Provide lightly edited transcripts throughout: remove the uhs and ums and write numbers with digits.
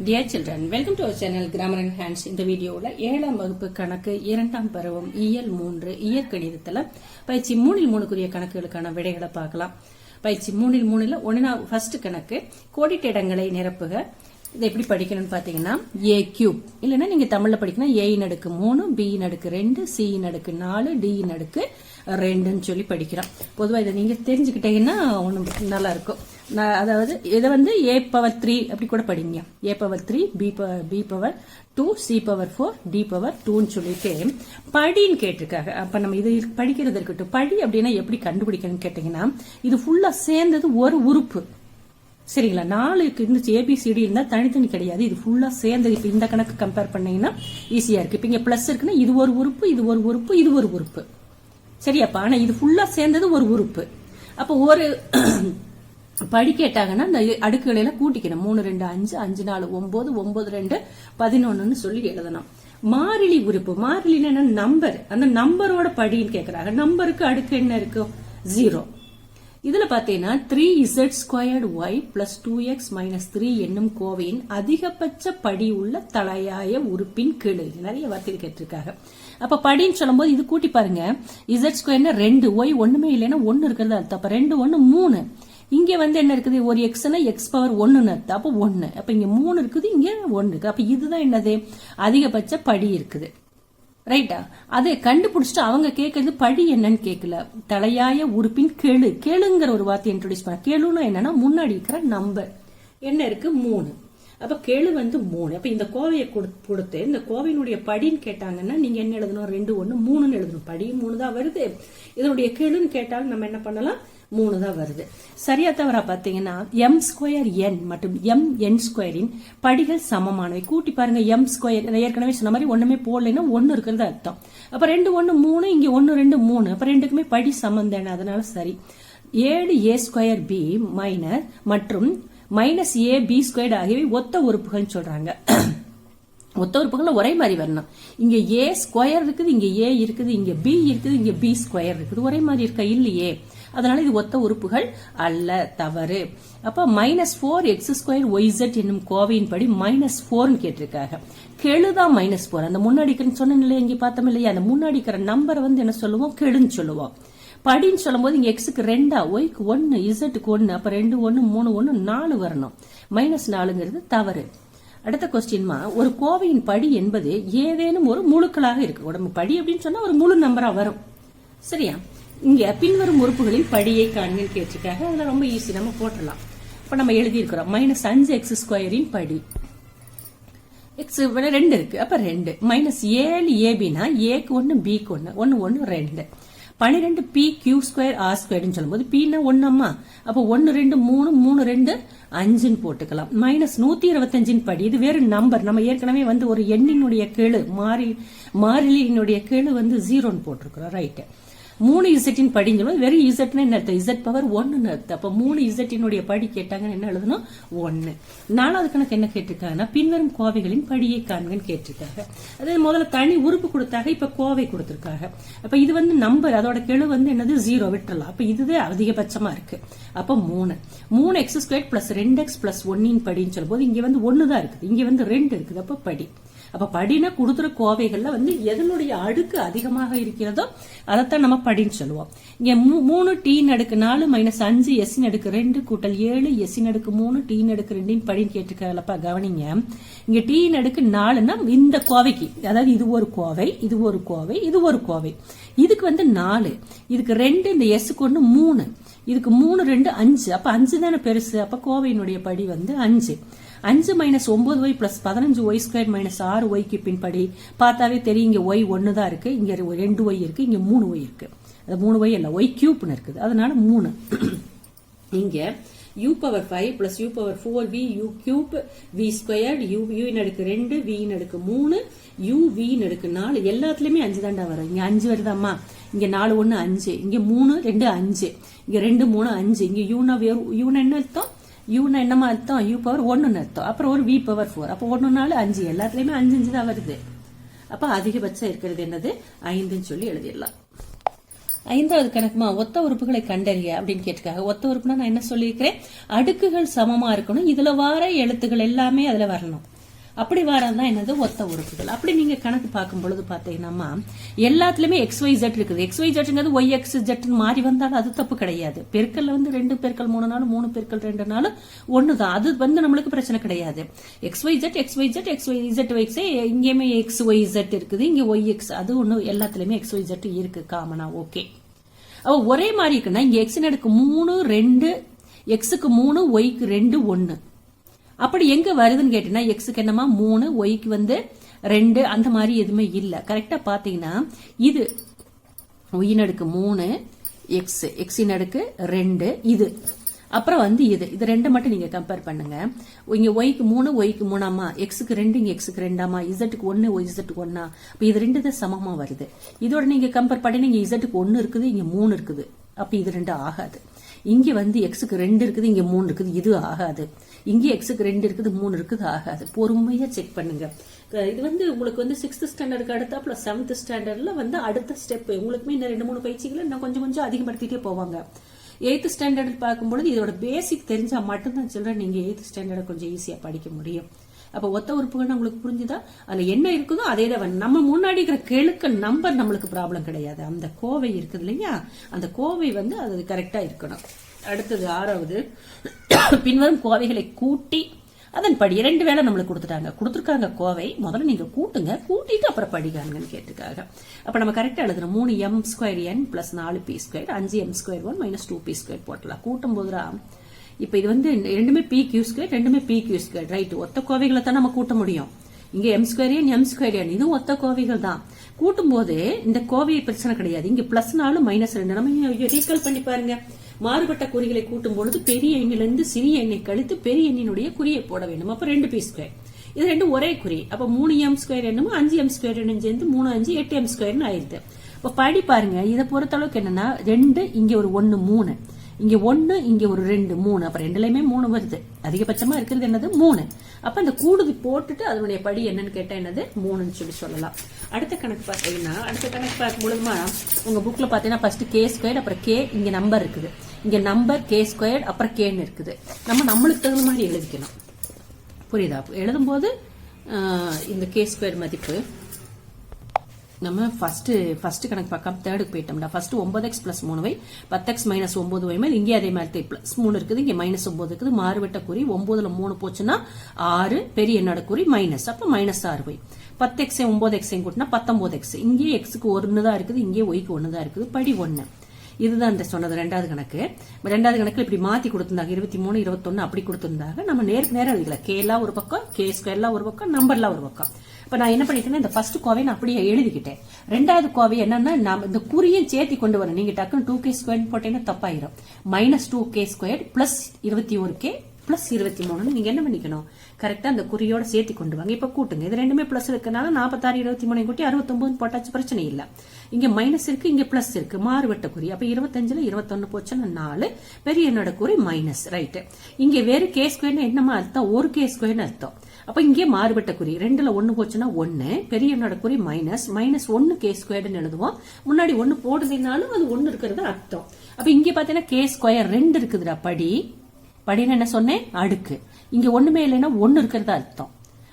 Dear children, welcome to our channel Grammar and Hands. இந்த வீடியோல 7ஆம் வகுப்பு கணக்கு 2ஆம் பருவம் இயல் 3 இயற்கணிதத்துல பயிற்சி 3 குறிய கணக்குகளுக்கான விடைகளை பார்க்கலாம். பயிற்சி 3 ஃபர்ஸ்ட் கணக்கு கோடிட்ட இடங்களை நிரப்புக. இதை எப்படி படிக்கணும்னு பாத்தீங்கன்னா a கியூப் இல்லைன்னா நீங்க தமிழ்ல படிக்கணும் a இன் அடுக்கு 3 b இன் அடுக்கு 2 c இன் அடுக்கு 4 d இன் அடுக்கு 2ன்னு சொல்லி படிக்கிறோம். பொதுவா இதை நீங்க தெரிஞ்சுக்கிட்டீங்கன்னா ஒண்ணு நல்லா இருக்கும். அதாவது இதை வந்து a பவர் 3 அப்படி கூட படிங்க. a power 3 b power 2 c power 4 d power 2ன்னு சொல்லிட்டு படின்னு கேட்டிருக்காங்க. அப்ப நம்ம இது படிக்கிறது இருக்கட்டும். படி அப்படின்னா எப்படி கண்டுபிடிக்கணும்னு கேட்டீங்கன்னா இது ஃபுல்லா சேர்ந்தது ஒரு உறுப்பு. சரிங்களா? 4 இருந்துச்சு ஏபிசிடி இருந்தா தனித்தனி கிடையாது. இது ஃபுல்லா சேர்ந்தது. இப்ப இந்த கணக்கு கம்பேர் பண்ணீங்கன்னா ஈஸியா இருக்கு. இப்ப இங்க பிளஸ் இருக்குன்னா இது ஒரு உறுப்பு, இது ஒரு உறுப்பு, இது ஒரு உறுப்பு. சரியாப்பா? ஆனா இது ஃபுல்லா சேர்ந்தது ஒரு உறுப்பு. அப்ப ஒரு படி கேட்டாங்கன்னா இந்த அடுக்குகளை எல்லாம் கூட்டிக்கணும். 3 2 5 5 4 9 9 2 11ன்னு சொல்லி எழுதணும். மாறிலி உறுப்பு, மாறிலின்னு என்ன? நம்பர். அந்த நம்பரோட படின்னு கேக்குறாங்க. நம்பருக்கு அடுக்கு என்ன இருக்கு? 0. இதுல பாத்தீங்கன்னா 3z² y plus 2x minus 3 என்னும் கோவையின் அதிகபட்ச படி உள்ள தலையாய உறுப்பின் கீழ். நிறைய வார்த்தைகள் கேட்டிருக்காங்க. அப்ப படின்னு சொல்லும் போது இது கூட்டி பாருங்க. z² 2, y ஒண்ணுமே இல்லைன்னா 1 இருக்கிறது அர்த்தம். அப்ப 2 1 3. இங்க வந்து என்ன இருக்குது? ஒரு எக்ஸ்னா எக்ஸ் பவர் 1ன்னு அர்த்தம். அப்ப 1. அப்ப இங்க 3 இருக்குது, இங்க 1 இருக்கு. அப்ப இதுதான் என்னது? அதிகபட்ச படி இருக்குது. ரைட்டா? அதை கண்டுபிடிச்சிட்டு அவங்க கேட்கறது படி என்னன்னு கேட்கல. தலையாய உறுப்பின் கெழு. கெழுங்கிற ஒரு வார்த்தை இன்ட்ரோடியூஸ் பண்ண. கெழுன்னா என்னன்னா முன்னாடி இருக்கிற நம்பர் என்ன இருக்கு? 3. அப்ப கெழு வந்து 3. அப்ப இந்த கோவையை கொடுத்து இந்த கோவையினுடைய படின்னு கேட்டாங்கன்னா நீங்க என்ன எழுதணும்? 2 1 3ன்னு எழுதணும். படி 3 தான் வருது. இதனுடைய கெழுன்னு கேட்டாலும் நம்ம என்ன பண்ணலாம்? 3 தான் வருது. சரியா தவறா பாத்தீங்கன்னா m² n மற்றும் mn² படிகள் சமமானவை. கூட்டி பாருங்க. m² ஏற்கனவே சொன்ன மாதிரி ஒண்ணுமே போடலைன்னா 1 இருக்கிறது அர்த்தம். அப்ப 2 1 3, இங்க 1 2 3. அப்ப ரெண்டுக்குமே படி சமம் தானே, அதனால சரி. 7a² b மைனஸ் மற்றும் -ab² ஆகியவை ஒத்த உறுப்புகள் சொல்றாங்க. ஒத்த உறுப்புகள் ஒரே மாதிரி வரணும். இங்க a² இருக்குது, இங்க a இருக்குது, இங்க b இருக்குது, இங்க b² இருக்குது. ஒரே மாதிரி இருக்கா? இல்லையே. அதனால இது ஒத்த உறுப்புகள் அல்ல. தவறு. அப்ப -4x² yz என்னும் கோவையின் படி -4ன்னு கேட்டிருக்காங்க. கெழுதான் -4. அந்த முன்னாடி சொன்ன நிலையை இங்க பார்த்தோம் இல்லையா? அந்த முன்னாடி இருக்கிற நம்பரை வந்து என்ன சொல்லுவோம்? கெழுன்னு சொல்லுவோம். படின்னு சொல்லும் போது இங்க எக்ஸுக்கு 2, ஒய்க்கு 1, இசட்டுக்கு 1. அப்ப 2 1 3 1 4 வரணும். -4ங்கிறது தவறு. அடுத்த கொஸ்டின்மா, ஒரு கோவையின் படி என்பது ஏதேனும் ஒரு முழுக்களாக இருக்கு. உடம்பு படி அப்படின்னு சொன்னா ஒரு முழு நம்பரா வரும். சரியா? இங்க பின்வரும் உறுப்புகளின் படியை காண்கன்னு கேட்டிருக்காங்க. அதெல்லாம் ரொம்ப ஈஸி, நம்ம போட்டலாம். இப்ப நம்ம எழுதி இருக்கிறோம். -5x² படி. எக்ஸ் 2 இருக்கு. அப்ப 2. -7ab ஏக்கு 1 பிக்கு 1 1 1 2. 12p² r² சொல்லும்போது pனா 1 அம்மா. அப்ப 1 2 3 3 2 5ன்னு போட்டுக்கலாம். -125 படி. இது வேறு நம்பர். நம்ம ஏற்கனவே வந்து ஒரு எண்ணினுடைய கெழு மாறிலியினுடைய கெழு வந்து 0ன்னு போட்டிருக்கிறோம். ரைட். 3z படின்னு சொல்லுவோம். வெறும் z என்ன அர்த்தம்? z பவர் 1ன்னு அர்த்தம். அப்ப 3z படி கேட்டாங்கன்னு என்ன எழுதணும்? 1. 4வது கணக்கு என்ன கேட்டிருக்காங்கன்னா பின்வரும் கோவைகளின் படியை காண்கன்னு கேட்டிருக்காங்க. அதாவது முதல்ல தனி உறுப்பு கொடுத்தாங்க, இப்ப கோவை கொடுத்திருக்காங்க. அப்ப இது வந்து நம்பர், அதோட கெழு வந்து என்னது? 0 விட்டுறலாம். அப்ப இதுவே அதிகபட்சமா இருக்கு. அப்ப 3x² + 2x + 1 படின்னு சொல்லும் போது இங்க வந்து 1 தான் இருக்குது, இங்க வந்து 2 இருக்குது. அப்ப படி. அப்ப படினா கொடுத்துற கோவைகள்ல வந்து எதனுடைய அடுக்கு அதிகமாக இருக்கிறதோ அதைத்தான் நம்ம படின்னு சொல்லுவோம். இங்க 3t⁴ -5s⁴ கூட்டல் 7s⁴ 3t⁴ படின்னு கேட்டிருக்காங்கப்பா. கவனிங்க. இங்க t⁴ இந்த கோவைக்கு, அதாவது இது ஒரு கோவை, இது ஒரு கோவை, இது ஒரு கோவை. இதுக்கு வந்து 4, இதுக்கு 2, இந்த எஸ்க்கு 1 3, இதுக்கு 3 2 5. அப்ப 5 தானே பெருசு. அப்ப கோவையினுடைய படி வந்து 5. 5 - 9y + 15y² - 6yக்கு பின்படி பார்த்தாவே தெரியும். இங்க y 1 தான் இருக்கு, இங்க 2y இருக்கு, இங்க 3y இருக்கு. அது 3y அல்ல, y³ இருக்குது. அதனால 3. இங்க u⁵ + u⁴v u³ v² u இன் அடுக்கு 2 v இன் அடுக்கு 3 u v இன் அடுக்கு 4 எல்லாத்துலயுமே 5 தாண்டா வரும். இங்க 5 வருதாம்மா. இங்க 4 1 5, இங்க 3 2 5, இங்க 2 3 5. இங்க யூனா என்ன அர்த்தம்? யூனா என்னமா அர்த்தம்? u பவர் 1ன்னு அர்த்தம். அப்புறம் ஒரு v பவர் 4. அப்ப 1 4 5, எல்லாத்துலயுமே 5 5 தான் வருது. அப்ப அதிகபட்சம் இருக்கிறது என்னது? 5ன்னு சொல்லி எழுதிடலாம். 5வது கணக்குமா ஒத்த உறுப்புகளை கண்டறிய அப்படின்னு கேட்டிருக்காங்க. ஒத்த உறுப்புனா நான் என்ன சொல்லியிருக்கிறேன், அடுக்குகள் சமமா இருக்கணும், இதுல வார எழுத்துக்கள் எல்லாமே அதுல வரணும். அப்படி வரதான் என்னது ஒத்த உறுப்புகள். அப்படி நீங்க கணக்கு பார்க்கும் பொழுது பாத்தீங்கன்னா எல்லாத்துலயுமே XYZ இருக்குது. XYZங்கிறது YXZ மாறி வந்தாலும் அது தப்பு கிடையாது. பெருக்கல்ல 2 பெருக்கல் 3 நாளும் 3 பெருக்கல் 2 நாளும் ஒண்ணுதான். அது நம்மளுக்கு பிரச்சனை கிடையாது. XYZ XYZ XYZ இங்கேயுமே XYZ இருக்குது, இங்க YX அது ஒண்ணு எல்லாத்துலயுமே XYZ இருக்கு காமனா. ஓகே, ஒரே மாதிரி இருக்குன்னா இங்க X அடுக்கு 3 2 Xக்கு 3 Yக்கு 2 1 அப்படி எங்க வருதுன்னு கேட்டீங்கன்னா Xக்கு என்னமா 3 Yக்கு 2 அந்த மாதிரி எதுவுமே இல்ல. கரெக்டா பாத்தீங்கன்னா இது Y அடுக்கு 3 X அடுக்கு 2 இது அப்புறம் இது ரெண்டு மட்டும் நீங்க கம்பேர் பண்ணுங்க. இங்க Yக்கு 3 Yக்கு 3 Xக்கு 2 இங்க Xக்கு 2 Zக்கு 1 YZக்கு 1 அப்ப இது ரெண்டு தான் சமமா வருது. இதோட நீங்க கம்பேர் பண்ணி இங்க Zக்கு 1 இருக்குது இங்க 3 இருக்குது, அப்ப இது ரெண்டு ஆகாது. இங்க Xக்கு 2 இருக்குது இங்க 3 இருக்குது, இது ஆகாது. இங்க Xக்கு 2 இருக்குது 3 இருக்குது, ஆகாது. பொறுமையா செக் பண்ணுங்க. இது உங்களுக்கு 6th ஸ்டாண்டர்டுக்கு அடுத்தாப்புல 7th ஸ்டாண்டர்ட்ல அடுத்த ஸ்டெப். உங்களுக்குமே இன்னும் 2-3 பயிற்சிகளை இன்னும் கொஞ்சம் அதிகப்படுத்திட்டே போவாங்க. 8th ஸ்டாண்டர்ட் பார்க்கும்போது இதோட பேசிக் தெரிஞ்சா மட்டும்தான் சில்ட்ரன் நீங்க 8th ஸ்டாண்டர்ட் கொஞ்சம் ஈஸியா படிக்க முடியும். அப்ப ஒத்த உறுப்புகள் உங்களுக்கு புரிஞ்சுதா? அதுல என்ன இருக்குதோ அதே தான். நம்ம முன்னாடி இருக்கிற கெழுக்கள் நம்பர் நம்மளுக்கு ப்ராப்ளம் கிடையாது. அந்த கோவை இருக்குது இல்லையா, அந்த கோவை அது கரெக்டா இருக்கணும். அடுத்தது 6வது, பின்வரும் கோவைகளை கூட்டி அதன் படி 2 வேளை நம்மளுக்கு கொடுத்துருக்காங்க கோவை. முதல்ல நீங்க கூட்டுங்க, கூட்டிட்டு அப்புறம் படிக்காங்கன்னு கேட்டிருக்காங்க. அப்ப நம்ம கரெக்டா எழுதுறோம். 3m² n + 4p², 5m² 1 - 2p² போட்டலாம். கூட்டும் போதுரா இப்ப இது ரெண்டுமே pq², ரெண்டுமே pq², ரைட். ஒத்த கோவைகளை தான் நம்ம கூட்ட முடியும். இங்க m² n m² n இதுவும் ஒத்த கோவைகள் தான். கூட்டும் போது இந்த கோவை பிரச்சனை கிடையாது. இங்க +4 -2 நம்ம ரீகால் பண்ணி பாருங்க. மாறுபட்ட குறிகளை கூட்டும் பொழுது பெரிய எண்ணிலிருந்து சிறிய எண்ணை கழித்து பெரிய எண்ணினுடைய குறியை போட வேண்டும். அப்ப 2p². இது ரெண்டும் ஒரே குறி. அப்ப 3m² என்னமோ 5m² என்ன சேர்ந்து 3 5 8m² ஆயிருது. இப்ப படி பாருங்க. இதை பொறுத்த அளவுக்கு என்னன்னா 2 இங்க ஒரு 1 3 இங்க 1 இங்க ஒரு 2 3 அப்ப ரெண்டுலயுமே 3 வருது. அதிகபட்சமா இருக்கிறது என்னது 3. அப்ப இந்த கூடுதி போட்டுட்டு அதனுடைய படி என்னன்னு கேட்டா என்னது 3ன்னு சொல்லலாம். அடுத்த கணக்கு பாத்தீங்கன்னா பார்க்கும் பொழுதுமா உங்க புக்ல பாத்தீங்கன்னா ஃபர்ஸ்ட் k² அப்புறம் k இங்க நம்பர் இருக்குது, இங்க நம்பர் k² அப்புறம் kன்னு இருக்குது. நம்மளுக்கு தகுந்த மாதிரி எழுதிக்கணும். புரியுதா? எழுதும் போது இந்த k² மதிப்பு நம்ம ஃபர்ஸ்ட் கணக்கு பார்க்காம தேர்டுக்கு போயிட்டோம்டா. First 9x + 3y 10x - 9y இங்கே அதே மாதிரி +3 இருக்குது, இங்க -9 இருக்குது. மாறுபட்ட குறி 9ல 3 போச்சுன்னா 6, பெரிய எண்ணோட குறி மைனஸ், அப்ப -6y. 10x 9x கூட்டினா 19x. இங்கே xக்கு 1 தான் இருக்குது, இங்கே yக்கு 1 தான் இருக்குது. படி 1. இதுதான் இந்த சொன்னது 2வது கணக்கு. 2வது கணக்குல இப்படி மாத்தி கொடுத்திருந்தாங்க. 23 21 அப்படி கொடுத்திருந்தாங்க. நம்ம நேருக்கு நேரம் எழுதிக்கலாம். k ஒரு பக்கம், k² ஒரு பக்கம், நம்பர்லாம் ஒரு பக்கம். இப்ப நான் என்ன பண்ணிட்டேன்னா இந்த ஃபர்ஸ்ட் கோவை நான் அப்படியே எழுதிக்கிட்டேன். 2வது கோவை என்னன்னா நாம இந்த குறியும் சேர்த்தி கொண்டு வரணும். நீங்க டக்குன்னு 2k² போட்டீங்கன்னா தப்பாயிரும். -2k² + 21k + 23 நீங்க என்ன பண்ணிக்கணும், கரெக்டா அந்த குறியோட சேர்த்தி கொண்டு வாங்க. இப்ப கூட்டுங்க. இது ரெண்டுமே பிளஸ் இருக்கனால 46 23 கூட்டி 69 போட்டாச்சு, பிரச்சனை இல்ல. இங்க மைனஸ் இருக்கு, இங்க பிளஸ் இருக்கு, மாறுபட்ட குறி. அப்ப 25ல 21 போச்சுன்னா 4, பெரிய எண்ணோட குறி மைனஸ், ரைட். இங்க வேறு k² என்னமா அர்த்தம், ஒரு k² அர்த்தம். அப்ப இங்கே மாறுபட்ட குறி 2ல 1 போச்சுன்னா 1, பெரிய எண்ணோட குறி -1 k² எழுதுவோம். முன்னாடி 1 போடுறதுனாலும் அது 1 இருக்கிறது அர்த்தம். அப்ப இங்க பாத்தீங்கன்னா k² 2 இருக்குதுடா. படின்னு என்ன சொன்னேன், அடுக்கு. இங்க ஒண்ணுமே இல்லைன்னா 1 இருக்கிறதா அர்த்தம்.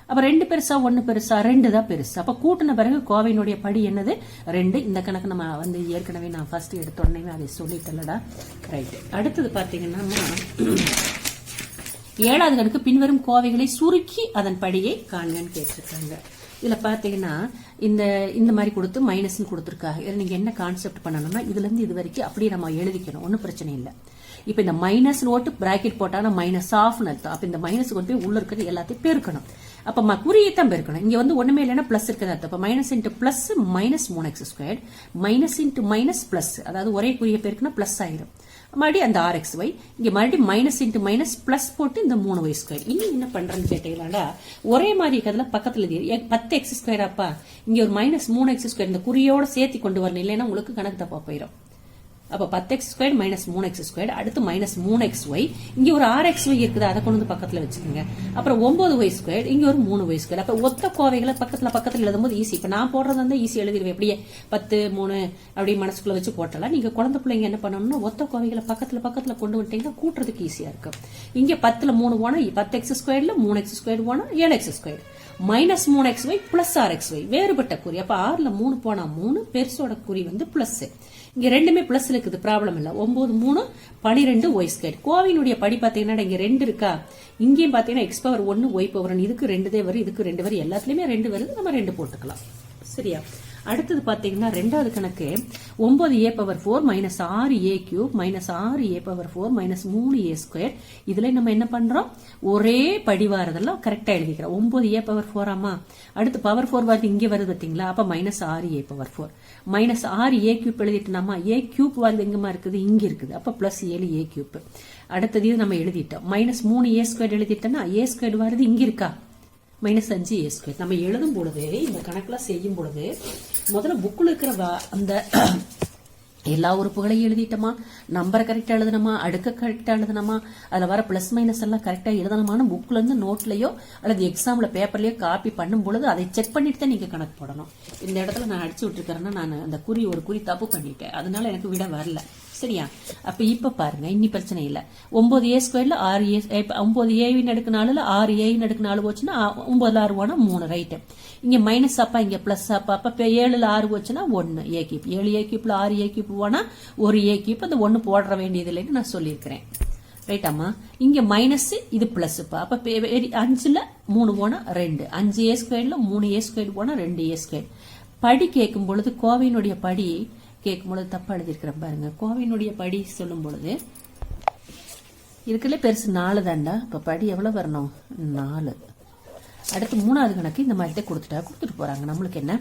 அப்ப 2 பெருசா 1 பெருசா, 2 தான் பெருசு. அப்ப கூட்டின பிறகு கோவையினுடைய படி என்னது 2. இந்த கணக்கு நம்ம ஏற்கனவே நான் ஃபர்ஸ்ட் எடுத்த உடனே அதை சொல்லிட்டேன்லடா, ரைட். அடுத்தது பாத்தீங்கன்னா 7வது கணக்கு பின்வரும் கோவைகளை சுருக்கி அதன் படியை காண்கன்னு கேட்டிருக்காங்க. இதுல பாத்தீங்கன்னா இந்த மாதிரி கொடுத்து மைனஸ் கொடுத்துருக்காங்க. இதுல நீங்க என்ன கான்செப்ட் பண்ணணும்னா இதுல இருந்து இது வரைக்கும் அப்படியே நம்ம எழுதிக்கணும், ஒன்னும் பிரச்சனை இல்லை. இப்ப இந்த மைனஸ் ஓட்டு பிராக்கெட் போட்டானா -1/2 அர்த்தம். அப்ப இந்த மைனஸ் கொண்டு போய் உள்ள இருக்கிறது எல்லாத்தையும் பெருக்கணும். அப்ப குறியைத்தான் பெருக்கணும். இங்க ஒண்ணுமே இல்லைன்னா பிளஸ் இருக்கிறது அர்த்தம். அப்ப -× +-3x², -× பிளஸ், அதாவது ஒரே குறியை பெருக்கினா பிளஸ் ஆயிரும். மறுபடியும் அந்த 6xy, இங்க மறுபடியும் -× பிளஸ் போட்டு இந்த 3y². இன்னும் என்ன பண்றேன்னு கேட்டீங்களாடா, ஒரே மாதிரி இருக்கிறதுல பக்கத்துல 10x². அப்பா இங்க ஒரு -3x², இந்த குறியோட சேர்த்தி கொண்டு வரணும், இல்லைன்னா உங்களுக்கு கணக்கு தப்பா போயிடும். அப்ப 10x² மைனஸ் 3x², அடுத்து மைனஸ் 3xy, இங்க ஒரு 6xy இருக்குது, அதை கொண்டு வந்து பக்கத்துல வச்சுக்கோங்க. அப்புறம் 9y², இங்க ஒரு 3y². அப்ப ஒத்த கோவைகளை பக்கத்துல எழுதும்போது ஈஸி. இப்ப நான் போடுறது வந்து ஈஸி எழுதிடுவேன். எப்படியே 10 3 அப்படி மனசுக்குள்ள வச்சு போட்டலாம். நீங்க குழந்தை பிள்ளைங்க என்ன பண்ணணும்னா ஒத்த கோவைகளை பக்கத்துல கொண்டு வந்துட்டீங்கன்னா கூட்டுறதுக்கு ஈஸியா இருக்கும். இங்க 10ல 3 போனா 10x²ல 3x² போனா 7x². Minus 3xy plus 6xy வேறுபட்ட குறி. அப்ப 6ல 3 போனா 3, பெருசோட குறி வந்து பிளஸ். இங்க ரெண்டுமே பிளஸ் இருக்குது, ப்ராப்ளம் இல்ல. 9 3 12y². கோவையினுடைய படி பாத்தீங்கன்னா இங்க 2 இருக்கா, இங்கேயும் பாத்தீங்கன்னா x⁻1 y⁻1, இதுக்கு 2 வரும், இதுக்கு 2 வரும், எல்லாத்துலயுமே 2 வருது, நம்ம 2 போட்டுக்கலாம். சரியா? அடுத்தது பாத்தீங்கன்னா ரெண்டாவது கணக்கு 9a⁴ minus 6a³ minus 6a⁴ minus 3a². இதுல நம்ம என்ன பண்றோம், ஒரே படிவாரதெல்லாம் கரெக்டா எழுதிக்கிறோம். 9a⁴ ஆமா, அடுத்து பவர் 4 வருது, இங்க வருது பாத்தீங்களா, அப்ப minus 6a⁴ minus 6a³ எழுதிட்டோம்னா a³ வருது எங்கமா இருக்குது, இங்க இருக்குது, அப்ப பிளஸ் 7a³. அடுத்தது இது நம்ம எழுதிட்டோம். மைனஸ் 3a² எழுதிட்டோம்னா a² வருது, இங்க இருக்கா, மைனஸ் 5a². நம்ம எழுதும் பொழுது இந்த கணக்குல செய்யும் பொழுது முதல்ல புக்குல இருக்கிற அந்த எல்லா உறுப்புகளையும் எழுதிட்டோமா, நம்பரை கரெக்டா எழுதணுமா, அடுக்க கரெக்டா எழுதணுமா, அதுல வர பிளஸ் மைனஸ் எல்லாம் கரெக்டா எழுதணுமான்னு புக்ல இருந்து நோட்லயோ அல்லது எக்ஸாம்ல பேப்பர்லயோ காப்பி பண்ணும் பொழுது அதை செக் பண்ணிட்டு தான் நீங்க கணக்கு போடணும். இந்த இடத்துல நான் அடிச்சு விட்டுருக்கேன்னா நான் அந்த ஒரு குறி தப்பு பண்ணிட்டேன், அதனால எனக்கு விட வரல. சரியா? அப்ப இப்ப பாருங்க, இன்னி பிரச்சனை இல்ல. 9a²ல 6a, 9a அடுக்கு 4ல 6a அடுக்கு 4 போச்சுன்னா 9ல 6 போனா 3, ரைட். இங்க மைனஸ் அப்பா, இங்க பிளஸ் அப்பா, அப்ப 7ல 6 போச்சுன்னா 1 a³, 7a³ 6a³ போனா 1a³, அந்த 1 போடுற வேண்டியது இல்லைன்னு நான் சொல்லியிருக்கிறேன். ரைட்டாமா? இங்க மைனஸ், இது பிளஸ்ப்பா, அப்ப 5ல 3 போனா 2, 5a²ல 3a² போனா 2a². படி கேட்கும் பொழுது கோவையினுடைய படி கேட்கும் பொழுது தப்பா எழுதியிருக்கிறேன் பாருங்க. கோவையினுடைய படி சொல்லும் பொழுது இருக்குல்ல பெருசு 4 தாண்டா, இப்ப படி எவ்வளவு வரணும், 4. அடுத்து மூணாவது கணக்கு இந்த மாதிரி கொடுத்துட்டு போறாங்க. நம்மளுக்கு என்ன,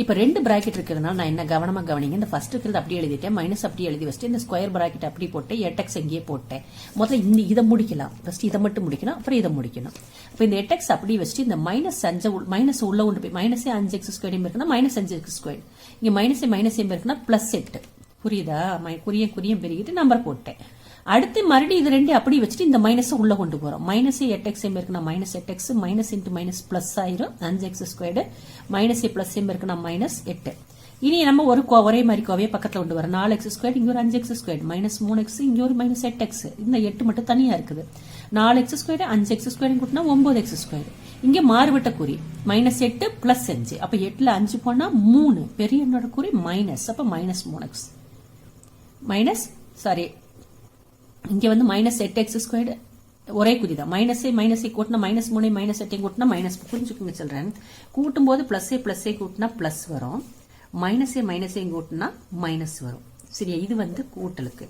இப்ப 2 பிராக்கெட் இருக்கிறதுனால நான் என்ன கவனமா கவனிங்க. இந்த ஃபர்ஸ்ட் இருக்கிறது அப்படியே எழுதிட்டேன், மைனஸ் அப்படியே எழுதி வச்சுட்டு இந்த ஸ்கொயர் பிராக்கெட் அப்படி போட்டு 8x எங்கேயே போட்டேன். முதல்ல இதை முடிக்கலாம், ஃபர்ஸ்ட் இதை மட்டும் முடிக்கணும், அப்புறம் இதை முடிக்கணும். இப்ப இந்த 8x அப்படியே வச்சுட்டு இந்த மைனஸ் 5 மைனஸ் உள்ள கொண்டு போய் மைனஸ் 5x² இருக்குன்னா மைனஸ் 5x², இங்க மைனஸ் இருக்குன்னா பிளஸ் 8. புரியுதா? குறியும் பெருகிட்டு நம்பர் போட்டேன். அடுத்து மறுபடியும் இது 2 அப்படி வச்சுட்டு இந்த மைனஸ் உள்ள கொண்டு போறோம். மைனஸ் 8x இருக்குன்னா minus 8x, minus into minus plus ஆயிரும் 5x², மைனஸ் பிளஸ் இருக்குன்னா மைனஸ் 8. இனி நம்ம ஒரே மாதிரி கோவையை பக்கத்துல கொண்டு வரோம். 4x², இங்க ஒரு 5x², மைனஸ் 3x, இங்க ஒரு மைனஸ் 8x. இந்த 8 மட்டும் தனியா இருக்குது. 4x², 5x² கூட்டினா 9x². இங்க மாறுபட்ட குறி மைனஸ் 8 பிளஸ் 5, அப்ப 8ல 5 போனா 3, பெரிய எண்ணோட குறி மைனஸ், அப்ப மைனஸ் 3x மைனஸ், சாரி இங்க வந்து மைனஸ் 8x² ஒரே குறிதான். மைனஸை கூட்டினா மைனஸ் 3, மைனஸ் 8 கூட்டினா மைனஸ். புரிஞ்சுக்கோங்க சொல்றேன். கூட்டும் போது பிளஸ் கூட்டினா பிளஸ் வரும், மைனஸை கூட்டினா மைனஸ் வரும். சரியா? இது வந்து கூட்டலுக்கு.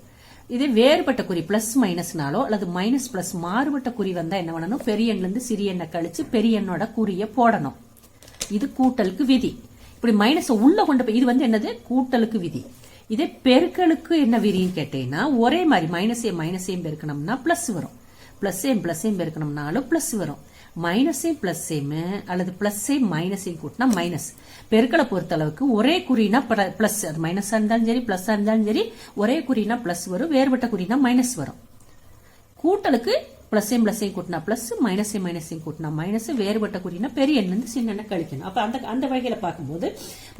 இது வேறுபட்ட குறி பிளஸ் மைனஸ்னாலோ அல்லது மைனஸ் பிளஸ் மாறுபட்ட குறி வந்தா என்ன பண்ணணும், பெரிய எண்ல இருந்து சிறிய எண்ணை கழிச்சு பெரிய எண்ணோட குறிய போடணும். இது கூட்டலுக்கு விதி. இப்படி மைனஸ் உள்ள கொண்டு போய், இது வந்து என்னது, கூட்டலுக்கு விதி. இதே பெருக்கலுக்கு என்ன விதின்னு கேட்டீங்கன்னா ஒரே மாதிரி மைனஸையும் பெருக்கணும்னா பிளஸ் வரும், பிளஸ்ஸையும் பெருக்கணும்னாலும் பிளஸ் வரும். மைனஸையும் பிளஸ்ஸையும் அல்லது பிளஸ்ஸையும் மைனஸையும் கூட்டினா மைனஸ். பெருக்களை பொறுத்த அளவுக்கு ஒரே குறினா பிளஸ், அது மைனஸா இருந்தாலும் சரி பிளஸ்ஸா இருந்தாலும் சரி, ஒரே குறினா பிளஸ் வரும், வேறுபட்ட குறினா மைனஸ் வரும். கூட்டலுக்கு பிளஸ்ஸையும் கூட்டினா பிளஸ், மைனஸையும் கூட்டினா மைனஸ், வேறுபட்ட குறினா பெரிய எண்ணு சின்ன எண்ணை கழிக்கணும். அப்ப அந்த வகையில பார்க்கும்போது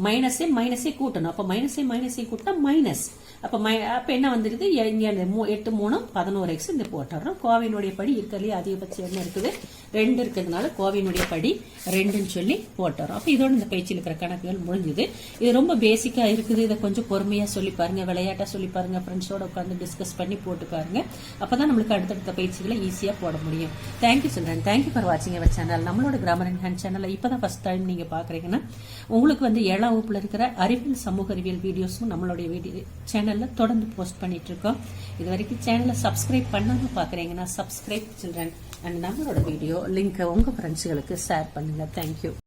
மைனஸை கூட்டணும். அப்ப மைனஸையும் கூட்டினா மைனஸ். அப்ப என்ன வந்துருது, 8 3 11x இந்த போட்டுறோம். கோவையினுடைய படி இருக்கிறதுலே அதிகபட்சம் என்ன இருக்குது, 2 இருக்கிறதுனால கோவையினுடைய படி 2ன்னு சொல்லி போட்டுறோம். அப்ப இதோட இந்த பயிற்சியில் இருக்கிற கணக்குகள் முடிஞ்சது. இது ரொம்ப பேசிக்கா இருக்குது. இதை கொஞ்சம் பொறுமையா சொல்லி பாருங்க, விளையாட்டா சொல்லி பாருங்க, ஃப்ரெண்ட்ஸோட உட்காந்து டிஸ்கஸ் பண்ணி போட்டு பாருங்க. அப்பதான் நம்மளுக்கு அடுத்தடுத்த பயிற்சிகளை ஈஸியா போட முடியும். தேங்க்யூ சில்ட்ரன், தேங்க்யூ ஃபார் வாட்சிங் அவர் சேனல். நம்மளோட கிராமர் அண்ட் ஹேண்ட் சேனல் இப்பதான் ஃபர்ஸ்ட் டைம் நீங்க பாக்குறீங்கன்னா உங்களுக்கு வந்து 7ஆம் வகுப்புல இருக்கிற அறிவியல் சமூக அறிவியல் வீடியோஸும் நம்மளுடைய சேனல்ல தொடர்ந்து போஸ்ட் பண்ணிட்டு இருக்கோம். இது வரைக்கும் சேனலை சப்ஸ்கிரைப் பண்ணாம பாக்குறீங்கன்னா சப்ஸ்கிரைப் சில்ட்ரன், அண்ட் நம்மளோட வீடியோ லிங்க் உங்க ஃப்ரெண்ட்ஸ்களுக்கு ஷேர் பண்ணுங்க. தேங்க்யூ.